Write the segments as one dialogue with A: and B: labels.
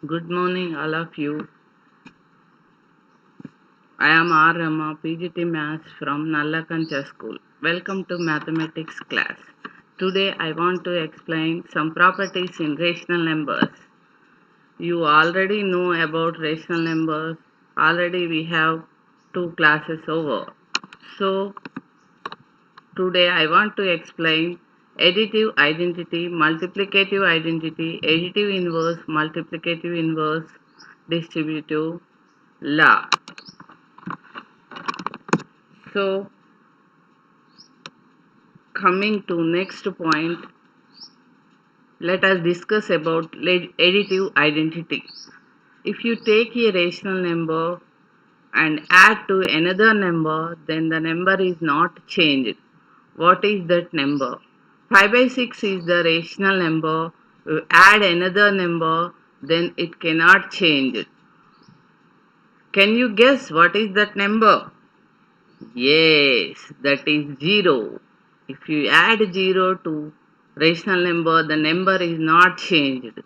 A: Good morning, all of you. I am R. Rama, PGT Maths from Nallakancha School. Welcome to Mathematics class. Today I want to explain some properties in rational numbers. You already know about rational numbers. Already we have two classes over. So today I want to explain additive identity, multiplicative identity, additive inverse, multiplicative inverse, distributive law. So coming to next point, let us discuss about additive identity. If you take a rational number and add to another number, then the number is not changed. What is that number? 5 by 6 is the rational number. You add another number, then it cannot change. Can you guess what is that number? Yes, that is 0. If you add 0 to rational number, the number is not changed.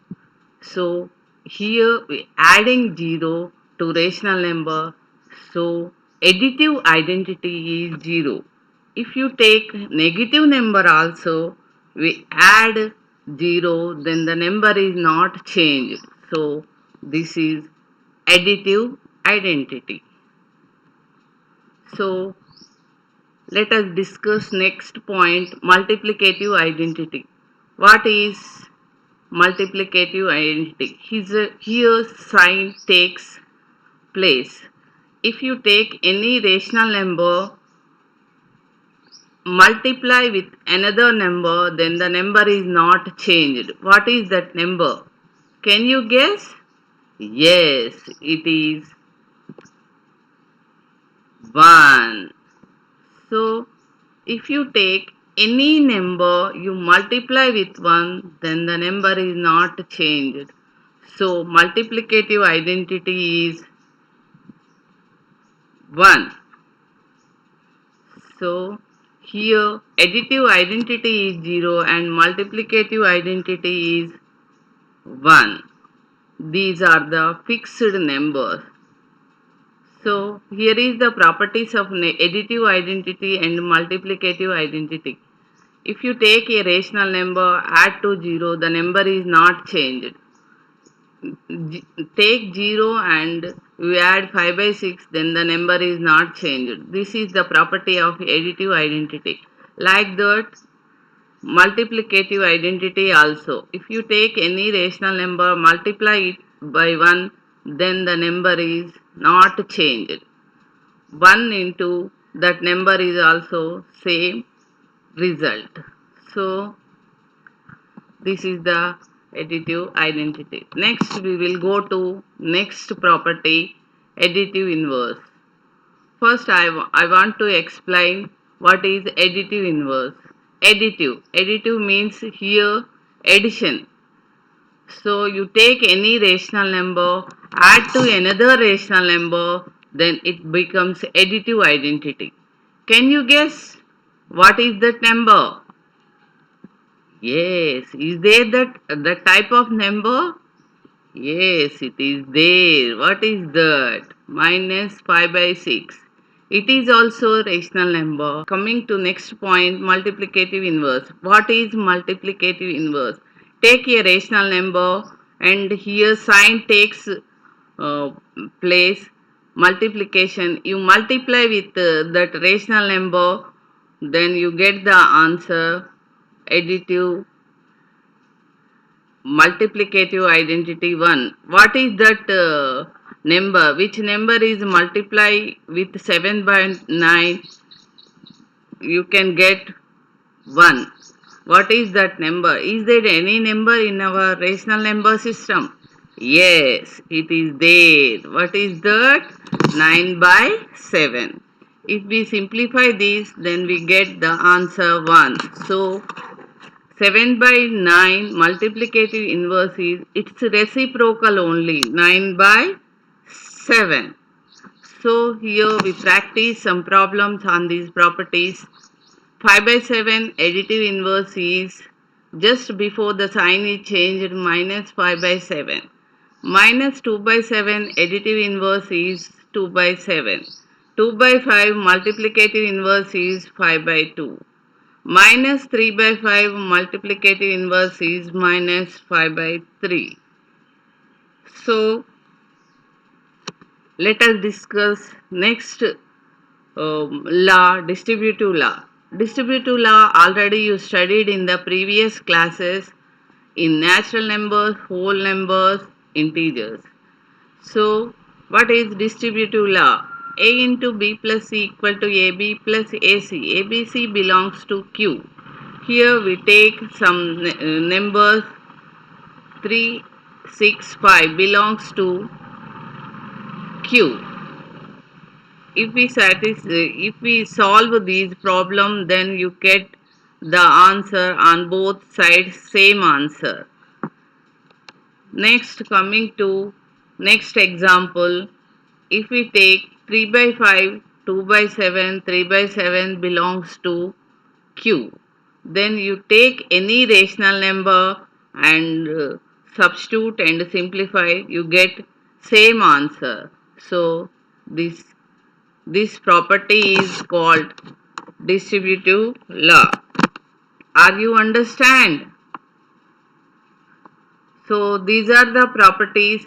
A: So here we adding 0 to rational number. So additive identity is 0. If you take negative number also, we add 0, then the number is not changed. So this is additive identity. So let us discuss next point, multiplicative identity. What is multiplicative identity? Here sign takes place. If you take any rational number, multiply with another number, then the number is not changed. What is that number? Can you guess? Yes, it is 1. So, if you take any number, you multiply with 1, then the number is not changed. So, multiplicative identity is 1. So, here additive identity is 0 and multiplicative identity is 1. These are the fixed numbers. So, here is the properties of additive identity and multiplicative identity. If you take a rational number, add to 0, the number is not changed. Take 0 and you add 5 by 6, then the number is not changed. This is the property of additive identity. Like that, multiplicative identity also. If you take any rational number, multiply it by 1, then the number is not changed. 1 into that number is also same result. So this is the additive identity. Next we will go to next property, additive inverse. First I want to explain what is additive inverse. Additive means here addition. So you take any rational number, add to another rational number, then it becomes additive identity. Can you guess what is that number? Yes, is there that type of number? Yes, it is there. What is that? Minus 5 by 6. It is also a rational number. Coming to next point, multiplicative inverse. What is multiplicative inverse? Take a rational number and here sign takes uh, place, multiplication. You multiply with that rational number, then you get the answer, additive multiplicative identity 1. What is that number? Which number is multiply with 7 by 9? You can get 1. What is that number? Is there any number in our rational number system? Yes, it is there. What is that? 9 by 7. If we simplify this, then we get the answer 1. So, 7 by 9 multiplicative inverse is its reciprocal only, 9 by 7. So here we practice some problems on these properties. 5 by 7 additive inverse is just before the sign is changed minus 5 by 7. Minus 2 by 7 additive inverse is 2 by 7. 2 by 5 multiplicative inverse is 5 by 2. Minus 3 by 5 multiplicative inverse is minus 5 by 3. So let us discuss next law, distributive law. Distributive law already you studied in the previous classes in natural numbers, whole numbers, integers. So what is distributive law? A into B plus C equal to AB plus AC. ABC belongs to Q. Here we take some numbers 3, 6, 5 belongs to Q. If we solve these problem, then you get the answer on both sides same answer. Next, coming to next example, if we take 3 by 5, 2 by 7, 3 by 7 belongs to Q. Then you take any rational number and substitute and simplify, you get same answer. So this property is called distributive law. Are you understand? So these are the properties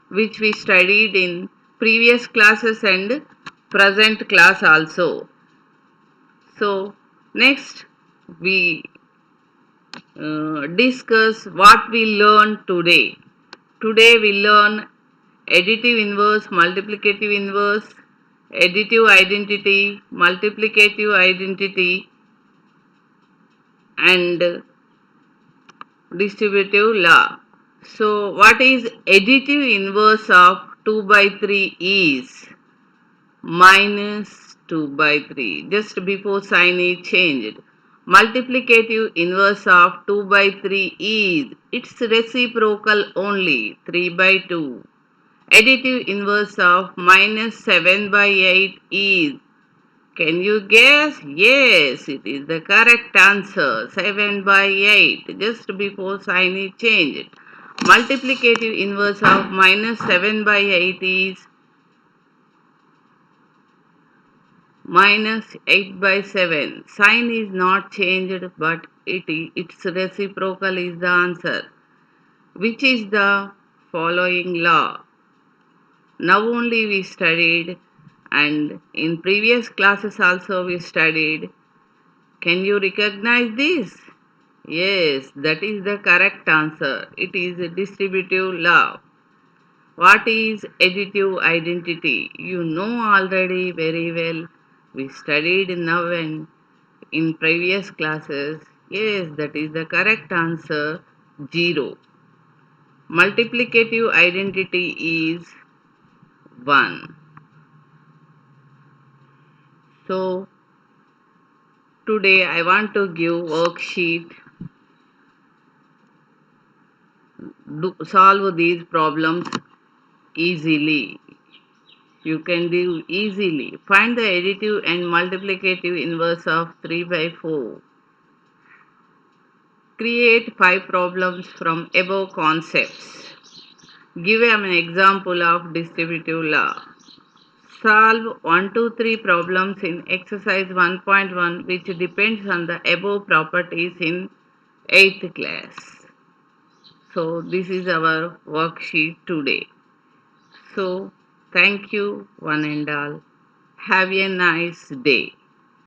A: which we studied in previous classes and present class also. So next we discuss what we learned today. Today we learn additive inverse, multiplicative inverse, additive identity, multiplicative identity, and distributive law. So what is additive inverse of 2 by 3 is minus 2 by 3. Just before sign is changed. Multiplicative inverse of 2 by 3 is its reciprocal only 3 by 2. Additive inverse of minus 7 by 8 is, can you guess? Yes, it is the correct answer. 7 by 8. Just before sign is changed. Multiplicative inverse of minus 7 by 8 is minus 8 by 7. Sign is not changed, but its reciprocal is the answer. Which is the following law? Now only we studied, and in previous classes also we studied. Can you recognize this? Yes, that is the correct answer. It is a distributive law. What is additive identity? You know already very well. We studied now and in previous classes. Yes, that is the correct answer. 0. Multiplicative identity is 1. So today I want to give worksheet. Solve these problems easily. You can do easily. Find the additive and multiplicative inverse of 3 by 4. Create 5 problems from above concepts. Give an example of distributive law. Solve 1, 2, 3 problems in exercise 1.1 which depends on the above properties in 8th class. So this is our worksheet today. So thank you one and all. Have a nice day.